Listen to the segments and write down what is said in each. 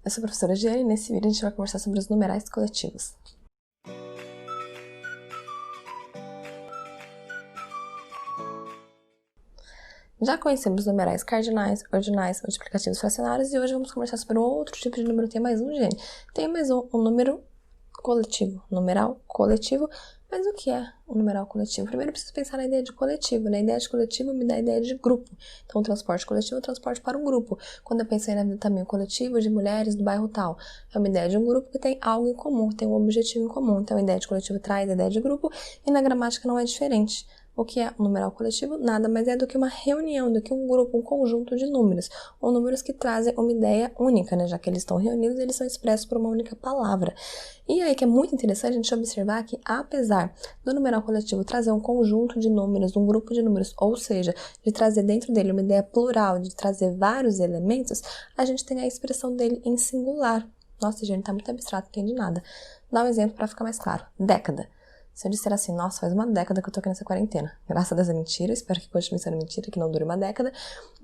Eu sou a professora Giane e nesse vídeo a gente vai conversar sobre os numerais coletivos. Já conhecemos os numerais cardinais, ordinais, multiplicativos, fracionários e hoje vamos conversar sobre um outro tipo de número. Tem mais um, Giane. Tem mais um número coletivo, numeral coletivo. Mas o que é um numeral coletivo? Primeiro eu preciso pensar na ideia de coletivo, né? A ideia de coletivo me dá a ideia de grupo. Então, o transporte coletivo é o transporte para um grupo. Quando eu pensei na vida também coletivo de mulheres do bairro tal, é uma ideia de um grupo que tem algo em comum, que tem um objetivo em comum. Então, a ideia de coletivo traz a ideia de grupo e na gramática não é diferente. O que é um numeral coletivo? Nada mais é do que uma reunião, do que um grupo, um conjunto de números, ou números que trazem uma ideia única, né? Já que eles estão reunidos, eles são expressos por uma única palavra. E aí que é muito interessante a gente observar que, apesar do numeral coletivo trazer um conjunto de números, um grupo de números, ou seja, de trazer dentro dele uma ideia plural, de trazer vários elementos, a gente tem a expressão dele em singular. Nossa, gente, tá muito abstrato, não entendi nada. Dá um exemplo para ficar mais claro. Década. Se eu disser assim, nossa, faz uma década que eu tô aqui nessa quarentena. Graças a Deus é mentira, espero que continue sendo mentira, que não dure uma década.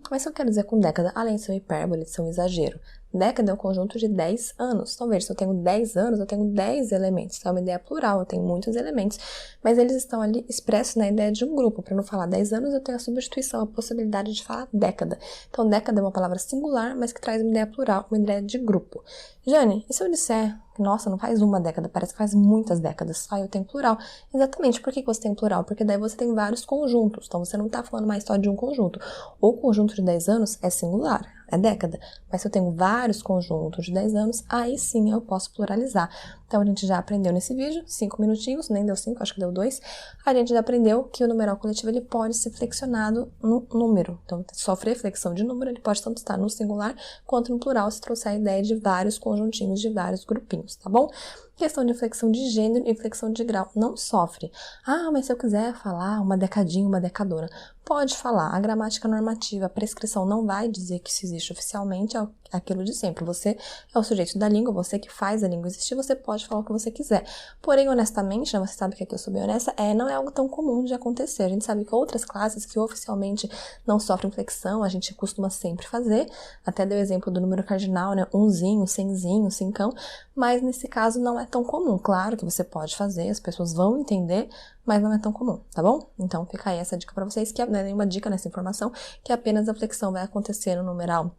Mas o que eu quero dizer com década, além de ser um hipérbole, de ser um exagero, década é um conjunto de 10 anos. Então, veja, se eu tenho 10 anos, eu tenho 10 elementos. Então, é uma ideia plural, eu tenho muitos elementos, mas eles estão ali expressos na ideia de um grupo. Para não falar 10 anos, eu tenho a substituição, a possibilidade de falar década. Então, década é uma palavra singular, mas que traz uma ideia plural, uma ideia de grupo. Jane, e se eu disser, nossa, não faz uma década, parece que faz muitas décadas. Eu tenho plural. Exatamente, por que você tem plural? Porque daí você tem vários conjuntos, então você não está falando mais só de um conjunto. O conjunto de 10 anos é singular, é década. Mas se eu tenho vários conjuntos de 10 anos, aí sim eu posso pluralizar. Então a gente já aprendeu nesse vídeo, 5 minutinhos, nem deu 5, acho que deu 2. A gente já aprendeu que o numeral coletivo ele pode ser flexionado no número. Então, sofrer flexão de número, ele pode tanto estar no singular quanto no plural, se trouxer a ideia de vários conjuntinhos, de vários grupinhos, tá bom? Questão de inflexão de gênero e inflexão de grau não sofre. Ah, mas se eu quiser falar uma decadinha, uma decadona, pode falar. A gramática normativa, a prescrição não vai dizer que isso existe oficialmente, é aquilo de sempre. Você é o sujeito da língua, você que faz a língua existir, você pode falar o que você quiser. Porém, honestamente, né, você sabe que aqui eu sou bem honesta, não é algo tão comum de acontecer. A gente sabe que outras classes que oficialmente não sofrem flexão, a gente costuma sempre fazer. Até deu o exemplo do número cardinal, né? Unzinho, cenzinho, cincão, mas nesse caso não é tão comum. Claro que você pode fazer, as pessoas vão entender, mas não é tão comum, tá bom? Então fica aí essa dica para vocês, que não é nenhuma dica nessa informação, que apenas a flexão vai acontecer no numeral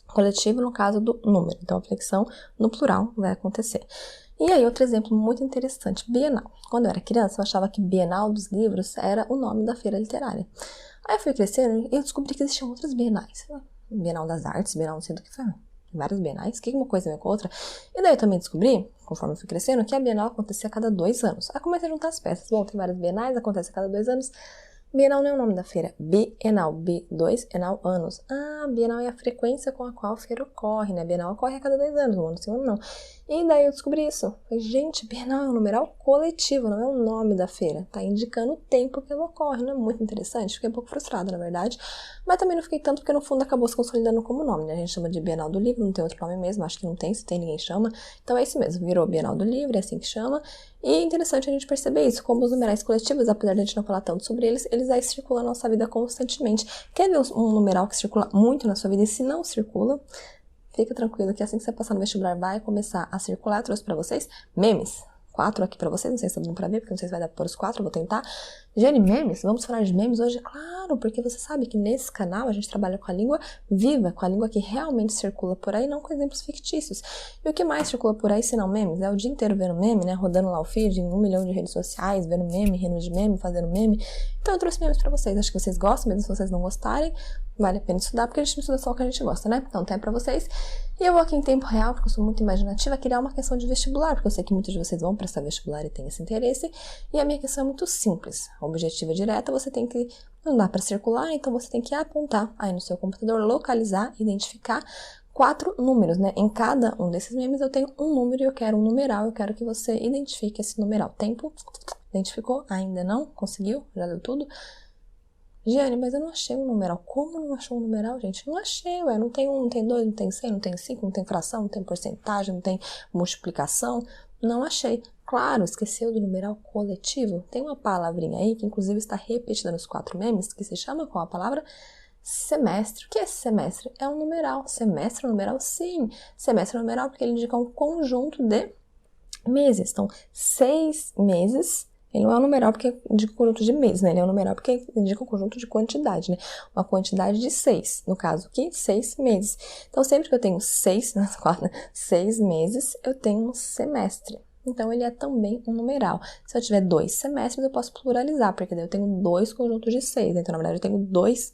coletivo no caso do número. Então a flexão no plural vai acontecer. E aí outro exemplo muito interessante, Bienal. Quando eu era criança eu achava que Bienal dos livros era o nome da feira literária. Aí eu fui crescendo e eu descobri que existiam outras bienais. Bienal das Artes, Bienal não sei do que foi. Várias bienais, que uma coisa vem com a outra. E daí eu também descobri, conforme eu fui crescendo, que a Bienal acontecia a cada 2 anos. Aí comecei a juntar as peças. Bom, tem várias bienais, acontece a cada 2 anos. Bienal não é o nome da feira. Bienal, B2, enal, anos. Ah, Bienal é a frequência com a qual a feira ocorre, né? Bienal ocorre a cada 2 anos, um ano sim, um ano não. E daí eu descobri isso. Falei, gente, Bienal é um numeral coletivo, não é o nome da feira. Tá indicando o tempo que ela ocorre, não é muito interessante? Fiquei um pouco frustrada, na verdade. Mas também não fiquei tanto, porque no fundo acabou se consolidando como nome, né? A gente chama de Bienal do Livro, não tem outro nome mesmo, acho que não tem, se tem ninguém chama. Então é isso mesmo, virou Bienal do Livro, é assim que chama. E é interessante a gente perceber isso, como os numerais coletivos, apesar de a gente não falar tanto sobre eles aí circulam na nossa vida constantemente. Quer ver um numeral que circula muito na sua vida? E se não circula, fica tranquilo que assim que você passar no vestibular vai começar a circular. Eu trouxe pra vocês memes. 4 aqui pra vocês, não sei se tá dando pra ver, porque não sei se vai dar pra pôr os 4, eu vou tentar. Giane, memes? Vamos falar de memes hoje? Claro, porque você sabe que nesse canal a gente trabalha com a língua viva, com a língua que realmente circula por aí, não com exemplos fictícios. E o que mais circula por aí, se não memes? É o dia inteiro vendo meme, né? Rodando lá o feed em 1 milhão de redes sociais, vendo meme, rindo de meme, fazendo meme. Então eu trouxe memes pra vocês. Acho que vocês gostam, mesmo se vocês não gostarem. Vale a pena estudar, porque a gente não estuda só o que a gente gosta, né? Então tem pra vocês. E eu vou aqui em tempo real, porque eu sou muito imaginativa, criar uma questão de vestibular, porque eu sei que muitos de vocês vão prestar vestibular e têm esse interesse. E a minha questão é muito simples. Objetiva direta, você tem que, não dá para circular, então você tem que apontar aí no seu computador, localizar, identificar 4 números, né? Em cada um desses memes eu tenho um número e eu quero um numeral, eu quero que você identifique esse numeral. Tempo? Identificou? Ainda não? Conseguiu? Já deu tudo? Giane, mas eu não achei um numeral. Como não achou um numeral, gente? Não achei, ué. Não tem 1, não tem 2, não tem 100, não tem 5, não tem fração, não tem porcentagem, não tem multiplicação. Não achei. Claro, esqueceu do numeral coletivo. Tem uma palavrinha aí que inclusive está repetida nos 4 memes, que se chama qual a palavra? semestre. O que é semestre? É um numeral. Semestre é um numeral? Sim. Semestre é um numeral porque ele indica um conjunto de meses. Então, 6 meses, ele não é um numeral porque indica um conjunto de meses, né? Ele é um numeral porque indica um conjunto de quantidade, né? Uma quantidade de 6, no caso aqui, 6 meses. Então, sempre que eu tenho 6 meses, eu tenho um semestre. Então, ele é também um numeral. Se eu tiver 2 semestres, eu posso pluralizar, porque daí eu tenho 2 conjuntos de 6. Então, na verdade, eu tenho 2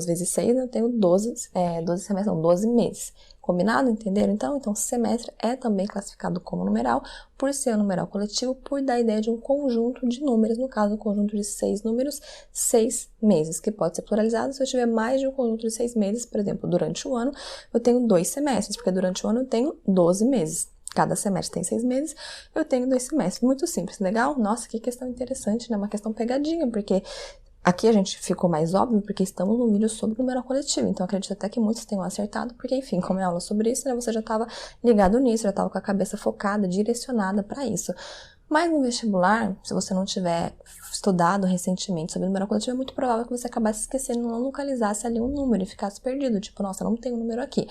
vezes 6, eu tenho 12 semestres, não, 12 meses. Combinado? Entenderam? Então, semestre é também classificado como numeral, por ser um numeral coletivo, por dar a ideia de um conjunto de números, no caso, um conjunto de 6 números, 6 meses, que pode ser pluralizado se eu tiver mais de um conjunto de 6 meses, por exemplo, durante o ano, eu tenho 2 semestres, porque durante o ano eu tenho 12 meses. Cada semestre tem 6 meses, eu tenho 2 semestres. Muito simples, legal? Nossa, que questão interessante, né? Uma questão pegadinha, porque aqui a gente ficou mais óbvio, porque estamos num vídeo sobre numeral coletivo. Então, acredito até que muitos tenham acertado, porque, enfim, como é aula sobre isso, né? Você já estava ligado nisso, já estava com a cabeça focada, direcionada para isso. Mas no vestibular, se você não tiver estudado recentemente sobre numeral coletivo, é muito provável que você acabasse esquecendo, não localizasse ali um número e ficasse perdido. Tipo, nossa, não tem um número aqui.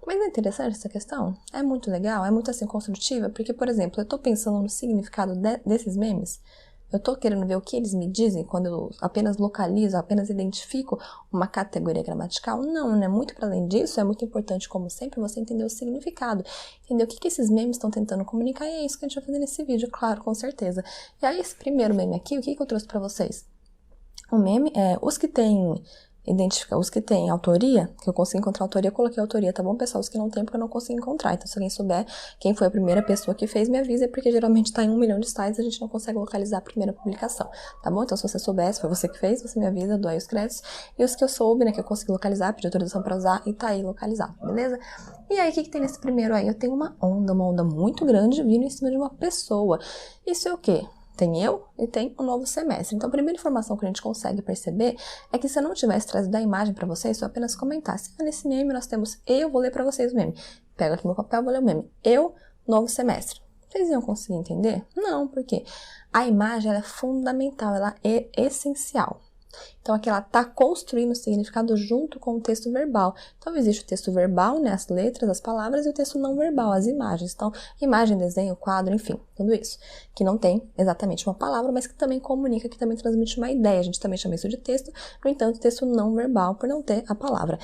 Mas não é interessante essa questão? É muito legal, é muito assim construtiva, porque, por exemplo, eu tô pensando no significado desses memes, eu tô querendo ver o que eles me dizem quando eu apenas localizo, apenas identifico uma categoria gramatical. Não, né? Muito para além disso, é muito importante, como sempre, você entender o significado, entender o que esses memes estão tentando comunicar, e é isso que a gente vai fazer nesse vídeo, claro, com certeza. E aí, esse primeiro meme aqui, o que eu trouxe para vocês? O meme é os que têm autoria, que eu consigo encontrar autoria, eu coloquei autoria, tá bom, pessoal? Os que não tem, porque eu não consigo encontrar. Então, se alguém souber quem foi a primeira pessoa que fez, me avisa, porque geralmente tá em 1 milhão de sites, a gente não consegue localizar a primeira publicação, tá bom? Então, se você souber, se foi você que fez, você me avisa, eu dou aí os créditos. E os que eu soube, né, que eu consegui localizar, pedi autorização pra usar, e tá aí localizado, beleza? E aí, o que tem nesse primeiro aí? Eu tenho uma onda muito grande vindo em cima de uma pessoa. Isso é o quê? Tem eu e tem o novo semestre. Então, a primeira informação que a gente consegue perceber é que se eu não tivesse trazido a imagem para vocês, se eu apenas comentasse, nesse meme nós temos eu, vou ler para vocês o meme. Pego aqui meu papel, vou ler o meme. Eu, novo semestre. Vocês iam conseguir entender? Não, porque a imagem ela é fundamental, ela é essencial. Então, aqui ela está construindo o significado junto com o texto verbal. Então, existe o texto verbal, né, as letras, as palavras, e o texto não verbal, as imagens. Então, imagem, desenho, quadro, enfim, tudo isso. Que não tem exatamente uma palavra, mas que também comunica, que também transmite uma ideia. A gente também chama isso de texto, no entanto, texto não verbal, por não ter a palavra.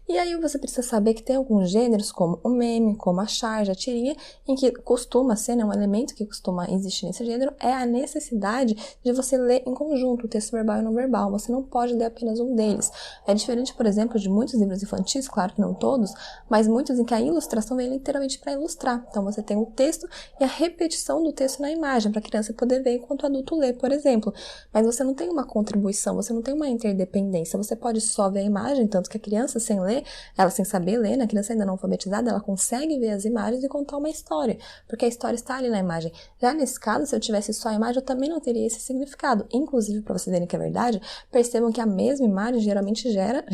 E aí, você precisa saber que tem alguns gêneros, como o meme, como a charge, a tirinha, em que costuma ser, né, um elemento que costuma existir nesse gênero, é a necessidade de você ler em conjunto o texto verbal e não verbal. Você não pode ler apenas um deles. É diferente, por exemplo, de muitos livros infantis, claro que não todos, mas muitos em que a ilustração vem literalmente para ilustrar. Então, você tem o texto e a repetição do texto na imagem, para a criança poder ver enquanto o adulto lê, por exemplo. Mas você não tem uma contribuição, você não tem uma interdependência, você pode só ver a imagem, tanto que a criança, sem ler, ela sem saber ler, né? A criança ainda não alfabetizada, ela consegue ver as imagens e contar uma história, porque a história está ali na imagem. Já nesse caso, se eu tivesse só a imagem, eu também não teria esse significado. Inclusive, para vocês verem que é verdade, percebam que a mesma imagem geralmente gera,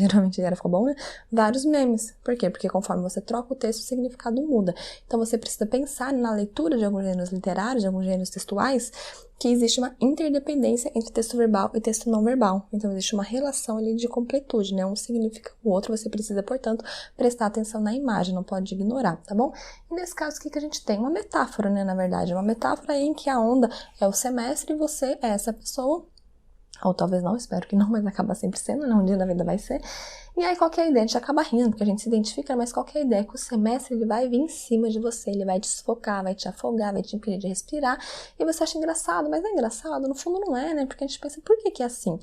ficou bom, né? Vários memes. Por quê? Porque conforme você troca o texto, o significado muda. Então, você precisa pensar na leitura de alguns gêneros literários, de alguns gêneros textuais, que existe uma interdependência entre texto verbal e texto não verbal. Então, existe uma relação ali de completude, né? Um significa o outro, você precisa, portanto, prestar atenção na imagem, não pode ignorar, tá bom? E nesse caso, o que a gente tem? Uma metáfora, né? Na verdade, uma metáfora em que a onda é o semestre e você é essa pessoa. Ou talvez não, espero que não, mas acaba sempre sendo, né? Um dia da vida vai ser. E aí, qual que é a ideia? A gente acaba rindo, porque a gente se identifica, mas qual que é a ideia? Que o semestre, ele vai vir em cima de você, ele vai te sufocar, vai te afogar, vai te impedir de respirar, e você acha engraçado, mas não é engraçado? No fundo não é, né? Porque a gente pensa, por que é assim?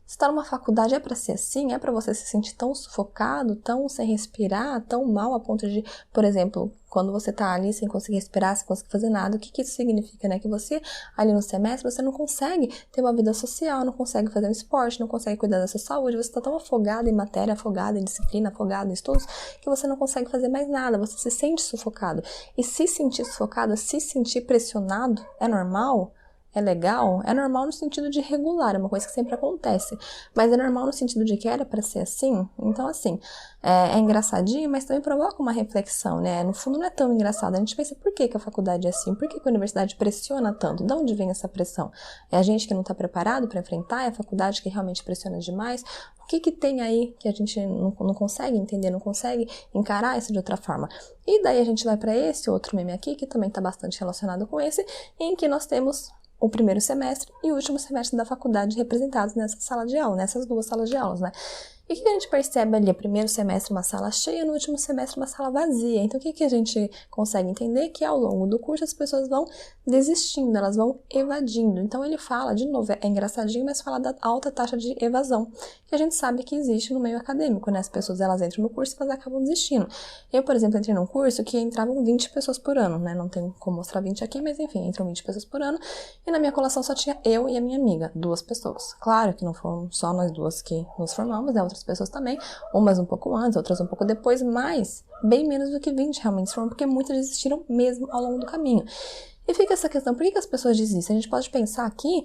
Você tá numa faculdade, é pra ser assim? É pra você se sentir tão sufocado, tão sem respirar, tão mal a ponto de, por exemplo, quando você tá ali sem conseguir respirar, sem conseguir fazer nada, o que isso significa, né? Que você, ali no semestre, você não consegue ter uma vida social, não consegue fazer um esporte, não consegue cuidar da sua saúde, você tá tão afogado em matéria, afogado em disciplina, afogado em estudos, que você não consegue fazer mais nada, você se sente sufocado. E se sentir sufocado, se sentir pressionado, é normal? é legal, é normal no sentido de regular, é uma coisa que sempre acontece, mas é normal no sentido de que era para ser assim. Então, assim, é engraçadinho, mas também provoca uma reflexão, né? No fundo não é tão engraçado, a gente pensa por que a faculdade é assim, por que a universidade pressiona tanto, de onde vem essa pressão? É a gente que não está preparado para enfrentar, é a faculdade que realmente pressiona demais? O que tem aí que a gente não consegue entender, não consegue encarar isso de outra forma? E daí a gente vai para esse outro meme aqui, que também está bastante relacionado com esse, em que nós temos o primeiro semestre e o último semestre da faculdade representados nessa sala de aula, nessas duas salas de aulas, né? E o que a gente percebe ali? Primeiro semestre uma sala cheia, no último semestre uma sala vazia. Então, o que a gente consegue entender? Que ao longo do curso as pessoas vão desistindo, elas vão evadindo. Então, ele fala, de novo, é engraçadinho, mas fala da alta taxa de evasão, que a gente sabe que existe no meio acadêmico, né? As pessoas, elas entram no curso e elas acabam desistindo. Eu, por exemplo, entrei num curso que entravam 20 pessoas por ano, né? Não tem como mostrar 20 aqui, mas enfim, entram 20 pessoas por ano. E na minha colação só tinha eu e a minha amiga, 2 pessoas. Claro que não foram só nós duas que nos formamos, né? Outras pessoas também, umas um pouco antes, outras um pouco depois, mas bem menos do que 20 realmente foram, porque muitas desistiram mesmo ao longo do caminho. E fica essa questão, por que as pessoas desistem? A gente pode pensar aqui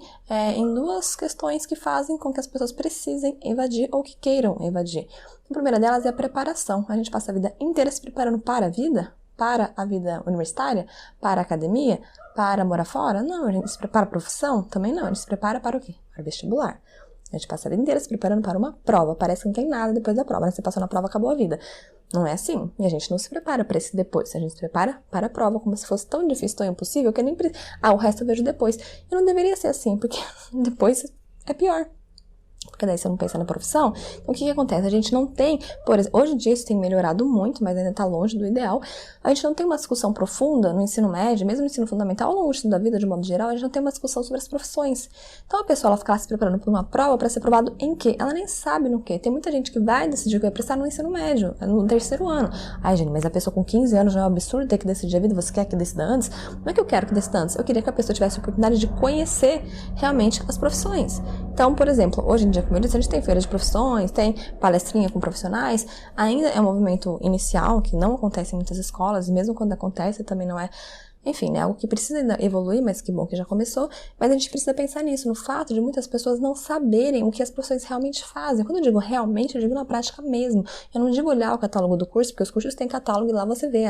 em duas questões que fazem com que as pessoas precisem evadir ou que queiram evadir. A primeira delas é a preparação. A gente passa a vida inteira se preparando para a vida, para a vida universitária, para a academia, para morar fora? Não, a gente se prepara para a profissão? Também não, a gente se prepara para o quê? Para o vestibular. A gente passa a vida inteira se preparando para uma prova. Parece que não tem nada depois da prova, né? Você passou na prova, acabou a vida. Não é assim. E a gente não se prepara para esse depois. A gente se prepara para a prova, como se fosse tão difícil, tão impossível, que eu nem preciso. O resto eu vejo depois. E não deveria ser assim, porque depois é pior. Porque daí você não pensa na profissão. Então, o que acontece? A gente não tem, por exemplo, hoje em dia isso tem melhorado muito, mas ainda está longe do ideal. A gente não tem uma discussão profunda no ensino médio, mesmo no ensino fundamental, ao longo da vida, de modo geral, a gente não tem uma discussão sobre as profissões. Então, a pessoa, ela fica lá se preparando para uma prova para ser aprovado em quê? Ela nem sabe no quê. Tem muita gente que vai decidir o que vai prestar no ensino médio, no terceiro ano. Ai, gente, mas a pessoa com 15 anos já é um absurdo ter que decidir a vida, você quer que decida antes? Não é que eu quero que decida antes, eu queria que a pessoa tivesse a oportunidade de conhecer realmente as profissões. Então, por exemplo, hoje em dia, como eu disse, a gente tem feira de profissões, tem palestrinha com profissionais, ainda é um movimento inicial, que não acontece em muitas escolas, e mesmo quando acontece, também não é, enfim, né, algo que precisa ainda evoluir, mas que bom que já começou, mas a gente precisa pensar nisso, no fato de muitas pessoas não saberem o que as profissões realmente fazem. Quando eu digo realmente, eu digo na prática mesmo. Eu não digo olhar o catálogo do curso, porque os cursos têm catálogo e lá você vê,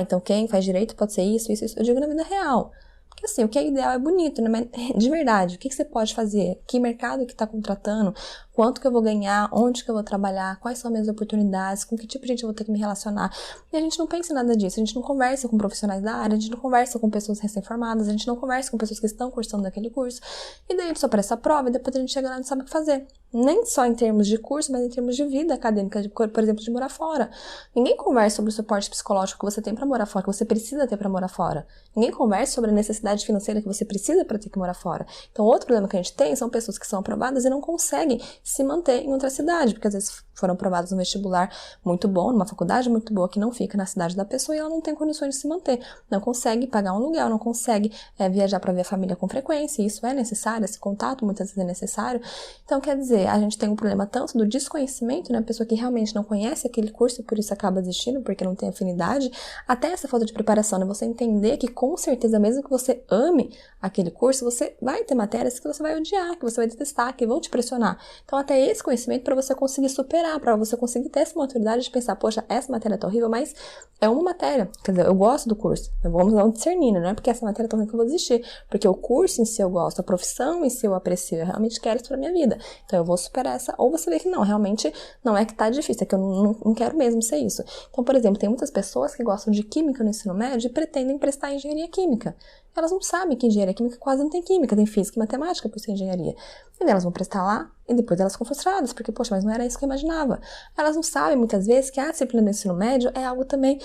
então quem faz direito pode ser isso, isso, isso. Eu digo na vida real. Porque assim, o que é ideal é bonito, né? Mas de verdade, o que você pode fazer? Que mercado que está contratando? Quanto que eu vou ganhar? Onde que eu vou trabalhar? Quais são as minhas oportunidades? Com que tipo de gente eu vou ter que me relacionar? E a gente não pensa em nada disso. A gente não conversa com profissionais da área, a gente não conversa com pessoas recém-formadas, a gente não conversa com pessoas que estão cursando daquele curso. E daí a gente só presta a prova e depois a gente chega lá e não sabe o que fazer. Nem só em termos de curso, mas em termos de vida acadêmica, por exemplo, de morar fora. Ninguém conversa sobre o suporte psicológico que você tem para morar fora, que você precisa ter para morar fora. Ninguém conversa sobre a necessidade financeira que você precisa para ter que morar fora. Então, outro problema que a gente tem são pessoas que são aprovadas e não conseguem se manter em outra cidade, porque às vezes foram aprovadas no vestibular muito bom, numa faculdade muito boa que não fica na cidade da pessoa e ela não tem condições de se manter. Não consegue pagar um aluguel, não consegue viajar para ver a família com frequência, e isso é necessário, esse contato muitas vezes é necessário. Então, quer dizer, a gente tem um problema tanto do desconhecimento, né, a pessoa que realmente não conhece aquele curso e por isso acaba desistindo, porque não tem afinidade, até essa falta de preparação, né, você entender que com certeza, mesmo que você ame aquele curso, você vai ter matérias que você vai odiar, que você vai detestar, que vão te pressionar. Então, até esse conhecimento para você conseguir superar, para você conseguir ter essa maturidade de pensar, poxa, essa matéria tá horrível, mas é uma matéria. Quer dizer, eu gosto do curso. Vamos dar um discernir, não é porque essa matéria é tão ruim que eu vou desistir. Porque o curso em si eu gosto, a profissão em si eu aprecio, eu realmente quero isso pra minha vida. Então, eu vou superar essa. Ou você vê que não, realmente não é que tá difícil, é que eu não quero mesmo ser isso. Então, por exemplo, tem muitas pessoas que gostam de química no ensino médio e pretendem prestar engenharia química. Elas não sabem que engenharia química quase não tem química, tem física e matemática por ser engenharia. E elas vão prestar lá e depois elas ficam frustradas, porque, poxa, mas não era isso que eu imaginava. Elas não sabem, muitas vezes, que a disciplina do ensino médio é algo também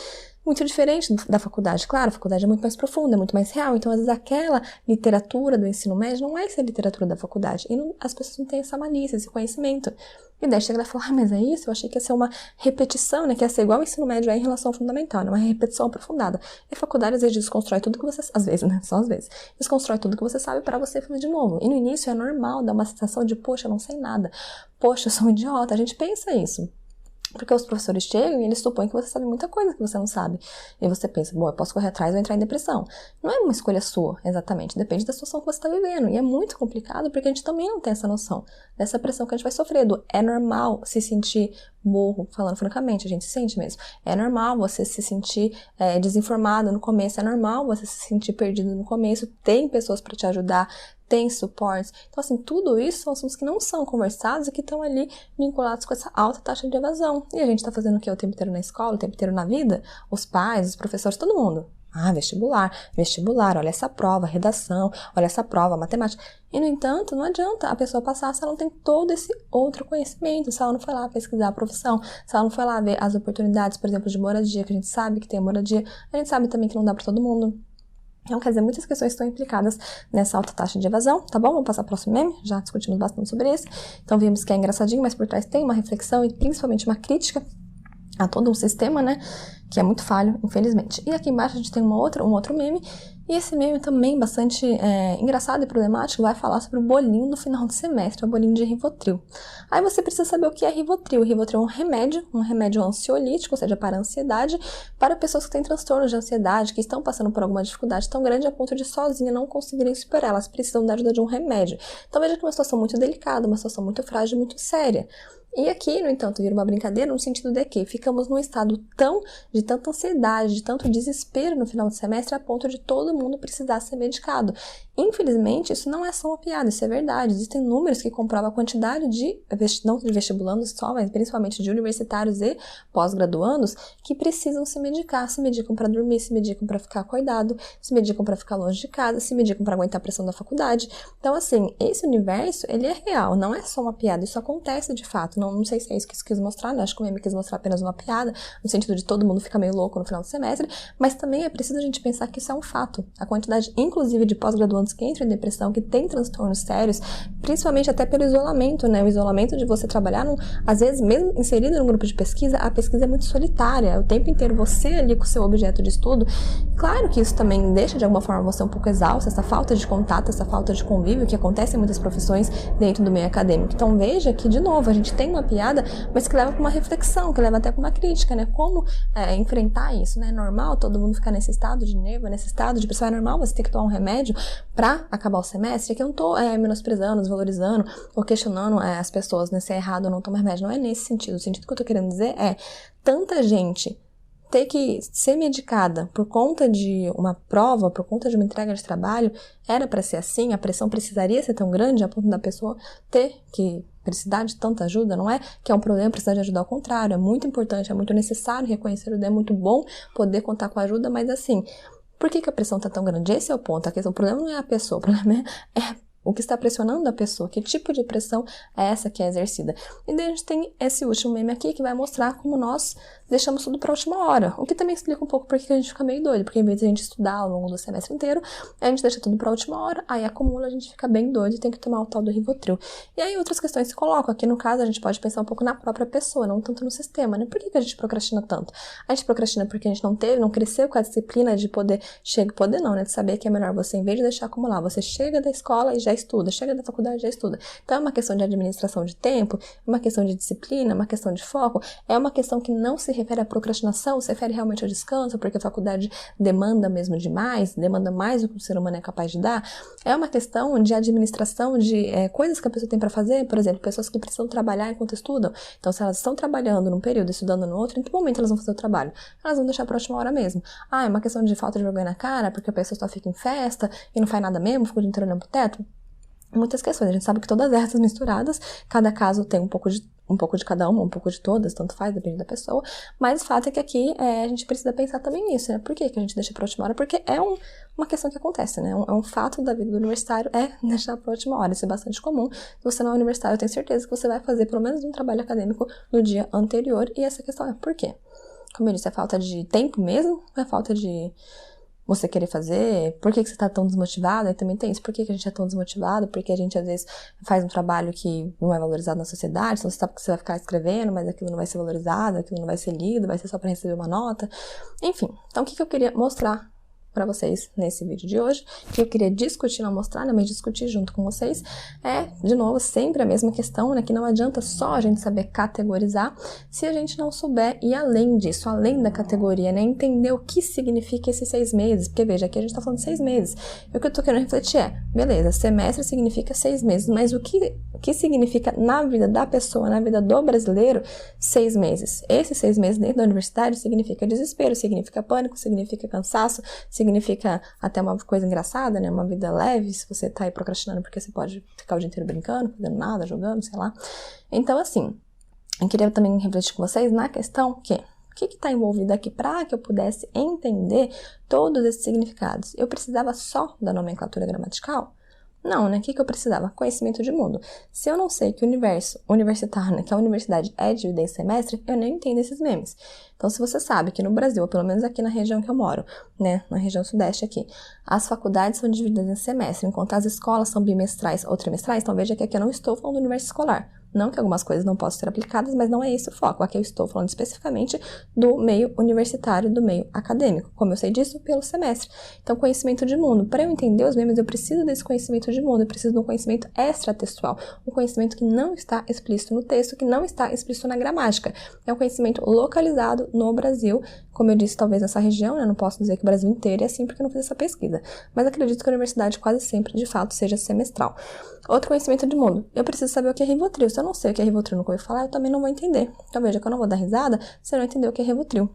muito diferente da faculdade. Claro, a faculdade é muito mais profunda, é muito mais real, então, às vezes, aquela literatura do ensino médio não vai ser a literatura da faculdade. E as pessoas não têm essa malícia, esse conhecimento. E daí chega lá e fala, mas é isso? Eu achei que ia ser uma repetição, né? Que ia ser igual o ensino médio em relação ao fundamental, né? Uma repetição aprofundada. E a faculdade, às vezes, desconstrói tudo que você... Às vezes, né? Só às vezes. Desconstrói tudo que você sabe pra você fazer de novo. E no início é normal dar uma sensação de, poxa, eu não sei nada. Poxa, eu sou um idiota. A gente pensa isso. Porque os professores chegam e eles supõem que você sabe muita coisa que você não sabe. E você pensa, bom, eu posso correr atrás ou entrar em depressão. Não é uma escolha sua, exatamente. Depende da situação que você está vivendo. E é muito complicado porque a gente também não tem essa noção dessa pressão que a gente vai sofrendo. É normal se sentir burro, falando francamente, a gente se sente mesmo. É normal você se sentir desinformado no começo. É normal você se sentir perdido no começo. Tem pessoas para te ajudar. Tem suportes. Então, assim, tudo isso são assuntos que não são conversados e que estão ali vinculados com essa alta taxa de evasão. E a gente tá fazendo o quê? O tempo inteiro na escola, o tempo inteiro na vida? Os pais, os professores, todo mundo. Ah, vestibular, olha essa prova, redação, olha essa prova, matemática. E, no entanto, não adianta a pessoa passar se ela não tem todo esse outro conhecimento, se ela não foi lá pesquisar a profissão, se ela não foi lá ver as oportunidades, por exemplo, de moradia, que a gente sabe que tem moradia, a gente sabe também que não dá para todo mundo. Então, quer dizer, muitas questões estão implicadas nessa alta taxa de evasão, tá bom? Vamos passar para o próximo meme, já discutimos bastante sobre isso. Então, vimos que é engraçadinho, mas por trás tem uma reflexão e principalmente uma crítica a todo um sistema, né, que é muito falho, infelizmente. E aqui embaixo a gente tem um outro meme, e esse meme também bastante engraçado e problemático, vai falar sobre o bolinho do final de semestre, o bolinho de Rivotril. Aí você precisa saber o que é Rivotril. Rivotril é um remédio ansiolítico, ou seja, para a ansiedade, para pessoas que têm transtornos de ansiedade, que estão passando por alguma dificuldade tão grande a ponto de sozinha não conseguirem superar, elas precisam da ajuda de um remédio. Então veja que é uma situação muito delicada, uma situação muito frágil, muito séria. E aqui, no entanto, vira uma brincadeira no sentido de que ficamos num estado de tanta ansiedade, de tanto desespero no final do semestre, a ponto de todo mundo precisar ser medicado. Infelizmente, isso não é só uma piada, isso é verdade. Existem números que comprovam a quantidade não de vestibulandos só, mas principalmente de universitários e pós-graduandos que precisam se medicar. Se medicam para dormir, se medicam para ficar acordado, se medicam para ficar longe de casa, se medicam para aguentar a pressão da faculdade. Então, assim, esse universo, ele é real, não é só uma piada, isso acontece de fato. Não sei se é isso que isso quis mostrar, né? Acho que o meme quis mostrar apenas uma piada, no sentido de todo mundo ficar meio louco no final do semestre, mas também é preciso a gente pensar que isso é um fato. A quantidade, inclusive, de pós-graduandos que entram em depressão, que tem transtornos sérios, principalmente até pelo isolamento, né? O isolamento de você trabalhar, às vezes, mesmo inserido num grupo de pesquisa, a pesquisa é muito solitária, é o tempo inteiro você ali com o seu objeto de estudo. Claro que isso também deixa, de alguma forma, você um pouco exausto, essa falta de contato, essa falta de convívio que acontece em muitas profissões dentro do meio acadêmico. Então, veja que, de novo, a gente tem uma piada, mas que leva para uma reflexão, que leva até para uma crítica, né? Como enfrentar isso, né? É normal todo mundo ficar nesse estado de nervo, nesse estado de pressão, é normal você ter que tomar um remédio para acabar o semestre. Aqui eu não tô menosprezando, desvalorizando ou questionando as pessoas, né? Se é errado ou não tomar remédio, não é nesse sentido. O sentido que eu tô querendo dizer é tanta gente ter que ser medicada por conta de uma prova, por conta de uma entrega de trabalho, era para ser assim, a pressão precisaria ser tão grande a ponto da pessoa ter que precisar de tanta ajuda, não é que é um problema precisar de ajuda, ao contrário, é muito importante, é muito necessário reconhecer o é muito bom poder contar com ajuda, mas assim, por que a pressão tá tão grande? Esse é o ponto, o problema não é a pessoa, o problema é o que está pressionando a pessoa, que tipo de pressão é essa que é exercida. E daí a gente tem esse último meme aqui que vai mostrar como nós deixamos tudo para a última hora, o que também explica um pouco porque a gente fica meio doido, porque em vez de a gente estudar ao longo do semestre inteiro, a gente deixa tudo para a última hora, aí acumula, a gente fica bem doido e tem que tomar o tal do Rivotril. E aí outras questões se colocam, aqui no caso a gente pode pensar um pouco na própria pessoa, não tanto no sistema, né? Por que a gente procrastina tanto? A gente procrastina porque a gente não cresceu com a disciplina de poder não, né? De saber que é melhor você, em vez de deixar acumular, você chega da escola e já estuda, chega da faculdade e já estuda. Então é uma questão de administração de tempo, é uma questão de disciplina, é uma questão de foco, é uma questão que não se refere à procrastinação, se refere realmente ao descanso, porque a faculdade demanda mesmo demais, demanda mais do que o ser humano é capaz de dar. É uma questão de administração de coisas que a pessoa tem para fazer, por exemplo, pessoas que precisam trabalhar enquanto estudam. Então, se elas estão trabalhando num período e estudando no outro, em que momento elas vão fazer o trabalho? Elas vão deixar para a última hora mesmo. Ah, é uma questão de falta de vergonha na cara, porque a pessoa só fica em festa e não faz nada mesmo, fica o dia inteiro olhando pro teto. Muitas questões, a gente sabe que todas essas misturadas, cada caso tem um pouco de cada uma, um pouco de todas, tanto faz, depende da pessoa, mas o fato é que aqui a gente precisa pensar também nisso, né? Por que a gente deixa pra última hora? Porque é uma questão que acontece, né? É um fato da vida do universitário, deixar pra última hora, isso é bastante comum. Se você não é universitário, eu tenho certeza que você vai fazer pelo menos um trabalho acadêmico no dia anterior, e essa questão é por quê? Como eu disse, é falta de tempo mesmo, é falta de você querer fazer, por que você tá tão desmotivado? Aí também tem isso, por que a gente é tão desmotivado? Porque a gente, às vezes, faz um trabalho que não é valorizado na sociedade, então você sabe que você vai ficar escrevendo, mas aquilo não vai ser valorizado, aquilo não vai ser lido, vai ser só para receber uma nota. Enfim, então o que eu queria mostrar para vocês nesse vídeo de hoje, que eu queria discutir, não mostrar, né, mas discutir junto com vocês, de novo, sempre a mesma questão, né, que não adianta só a gente saber categorizar se a gente não souber ir além disso, além da categoria, né, entender o que significa esses 6 meses, porque veja, aqui a gente tá falando de 6 meses, e o que eu tô querendo refletir beleza, semestre significa 6 meses, mas o que significa na vida da pessoa, na vida do brasileiro, 6 meses? Esses 6 meses dentro da universidade significa desespero, significa pânico, significa cansaço, significa até uma coisa engraçada, né? Uma vida leve, se você tá aí procrastinando porque você pode ficar o dia inteiro brincando, fazendo nada, jogando, sei lá. Então, assim, eu queria também refletir com vocês na questão que o que está envolvido aqui para que eu pudesse entender todos esses significados? Eu precisava só da nomenclatura gramatical? Não, né? O que eu precisava? Conhecimento de mundo. Se eu não sei que o universo universitário, né, que a universidade é dividida em semestre, eu nem entendo esses memes. Então, se você sabe que no Brasil, ou pelo menos aqui na região que eu moro, né, na região sudeste aqui, as faculdades são divididas em semestre, enquanto as escolas são bimestrais ou trimestrais, então veja que aqui eu não estou falando do universo escolar. Não que algumas coisas não possam ser aplicadas, mas não é esse o foco. Aqui eu estou falando especificamente do meio universitário, do meio acadêmico. Como eu sei disso? Pelo semestre. Então, conhecimento de mundo. Para eu entender os memes, eu preciso desse conhecimento de mundo, eu preciso de um conhecimento extratextual, um conhecimento que não está explícito no texto, que não está explícito na gramática. É um conhecimento localizado no Brasil, como eu disse, talvez nessa região, né? Não posso dizer que o Brasil inteiro é assim, porque eu não fiz essa pesquisa. Mas acredito que a universidade quase sempre, de fato, seja semestral. Outro conhecimento de mundo. Eu preciso saber o que é Rivotril. Se eu não sei o que é Rivotril, nunca ouvi falar, eu também não vou entender. Então veja que eu não vou dar risada se eu não entender o que é Rivotril.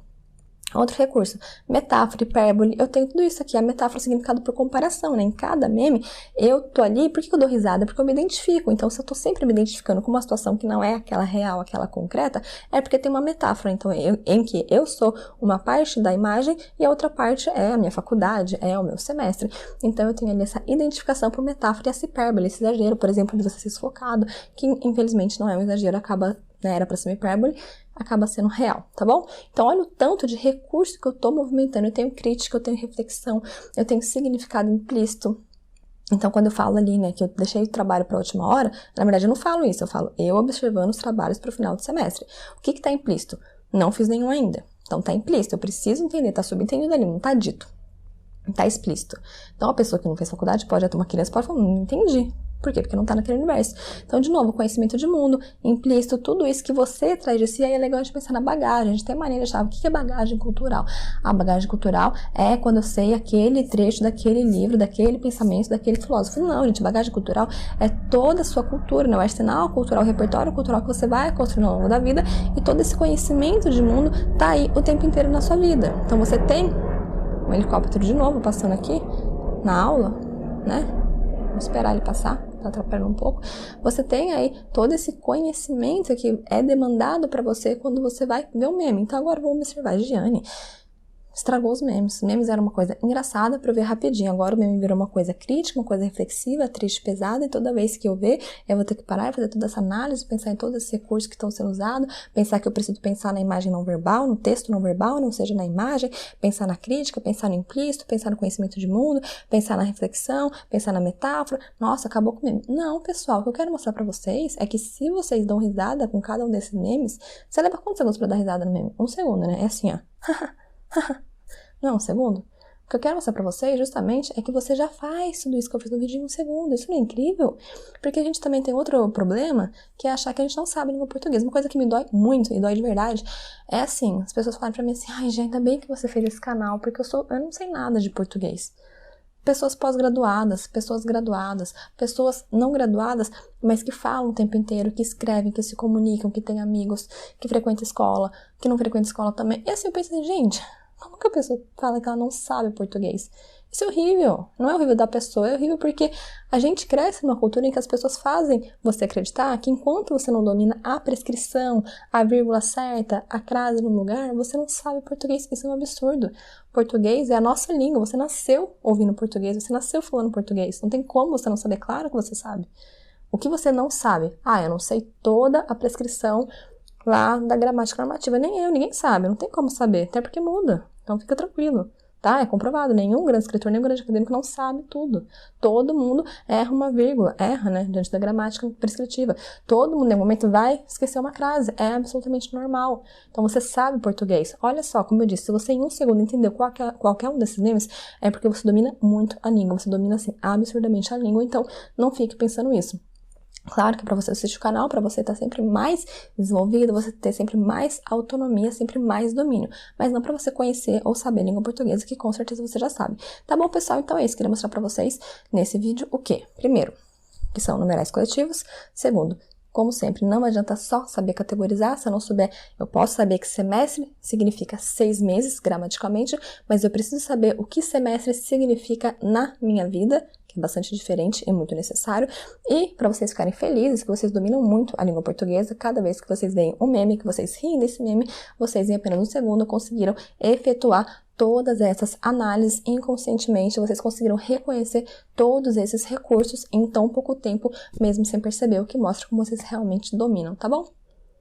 Outro recurso, metáfora, hipérbole, eu tenho tudo isso aqui, a metáfora é significado por comparação, né? Em cada meme, eu tô ali, por que eu dou risada? Porque eu me identifico, então se eu tô sempre me identificando com uma situação que não é aquela real, aquela concreta, é porque tem uma metáfora, então em que eu sou uma parte da imagem e a outra parte é a minha faculdade, é o meu semestre. Então eu tenho ali essa identificação por metáfora e essa hipérbole, esse exagero, por exemplo, de você ser sufocado, que infelizmente não é um exagero, acaba, né, era pra ser uma hipérbole, acaba sendo real, tá bom? Então, olha o tanto de recurso que eu tô movimentando. Eu tenho crítica, eu tenho reflexão, eu tenho significado implícito. Então, quando eu falo ali, né, que eu deixei o trabalho para a última hora, na verdade eu não falo isso, eu falo eu observando os trabalhos para o final do semestre. O que tá implícito? Não fiz nenhum ainda. Então, tá implícito, eu preciso entender, tá subentendido ali, não tá dito. Tá explícito. Então, a pessoa que não fez faculdade pode, uma criança pode falar, não entendi. Por quê? Porque não tá naquele universo. Então, de novo, conhecimento de mundo, implícito, tudo isso que você traz de si, aí é legal a gente pensar na bagagem. A gente tem maneira de achar o que é bagagem cultural. A bagagem cultural é quando eu sei aquele trecho daquele livro, daquele pensamento, daquele filósofo. Não, gente, bagagem cultural é toda a sua cultura, né? O arsenal cultural, o repertório cultural que você vai construindo ao longo da vida, e todo esse conhecimento de mundo tá aí o tempo inteiro na sua vida. Então, você tem um helicóptero de novo passando aqui na aula, né? Vamos esperar ele passar, tá atrapalhando um pouco. Você tem aí todo esse conhecimento que é demandado para você quando você vai ver um meme. Então agora vamos observar, Giane estragou os memes. Os memes eram uma coisa engraçada pra eu ver rapidinho. Agora o meme virou uma coisa crítica, uma coisa reflexiva, triste, pesada, e toda vez que eu ver, eu vou ter que parar e fazer toda essa análise, pensar em todos esses recursos que estão sendo usados, pensar que eu preciso pensar na imagem não verbal, no texto não verbal, não seja na imagem, pensar na crítica, pensar no implícito, pensar no conhecimento de mundo, pensar na reflexão, pensar na metáfora. Nossa, acabou com o meme. Não, pessoal, o que eu quero mostrar pra vocês é que se vocês dão risada com cada um desses memes, você leva quantos segundos pra dar risada no meme? 1 segundo, né? É assim, ó. Não, 1 segundo. O que eu quero mostrar pra vocês, justamente, é que você já faz tudo isso que eu fiz no vídeo em 1 segundo. Isso não é incrível? Porque a gente também tem outro problema, que é achar que a gente não sabe língua portuguesa. Uma coisa que me dói muito, e dói de verdade, é assim, as pessoas falam pra mim assim, ai, gente, ainda bem que você fez esse canal, porque eu não sei nada de português. Pessoas pós-graduadas, pessoas graduadas, pessoas não graduadas, mas que falam o tempo inteiro, que escrevem, que se comunicam, que têm amigos, que frequentam escola, que não frequentam escola também. E assim eu pensei, gente, como que a pessoa fala que ela não sabe português? Isso é horrível. Não é horrível da pessoa, é horrível porque a gente cresce numa cultura em que as pessoas fazem você acreditar que enquanto você não domina a prescrição, a vírgula certa, a crase no lugar, você não sabe português. Isso é um absurdo. Português é a nossa língua. Você nasceu ouvindo português, você nasceu falando português. Não tem como você não saber. Claro que você sabe. O que você não sabe? Eu não sei toda a prescrição lá da gramática normativa. Nem eu, ninguém sabe. Não tem como saber, até porque muda. Então fica tranquilo. tá? É comprovado, nenhum grande escritor, nenhum grande acadêmico não sabe tudo. Todo mundo erra uma vírgula, erra, né, diante da gramática prescritiva. Todo mundo, em algum momento, vai esquecer uma frase, é absolutamente normal. Então, você sabe português. Olha só, como eu disse, se você em um segundo entendeu qualquer um desses memes, é porque você domina muito a língua, você domina, assim, absurdamente a língua, então não fique pensando isso. Claro que para você assistir o canal, para você estar sempre mais desenvolvido, você ter sempre mais autonomia, sempre mais domínio. Mas não para você conhecer ou saber língua portuguesa, que com certeza você já sabe. Tá bom, pessoal? Então é isso. Queria mostrar para vocês nesse vídeo o quê? Primeiro, que são numerais coletivos. Segundo, como sempre, não adianta só saber categorizar. Se eu não souber, eu posso saber que semestre significa 6 meses, gramaticalmente, mas eu preciso saber o que semestre significa na minha vida, que é bastante diferente e muito necessário. E para vocês ficarem felizes, que vocês dominam muito a língua portuguesa, cada vez que vocês veem um meme, que vocês riem desse meme, vocês em apenas um segundo conseguiram efetuar todas essas análises inconscientemente, vocês conseguiram reconhecer todos esses recursos em tão pouco tempo, mesmo sem perceber, o que mostra como vocês realmente dominam, tá bom?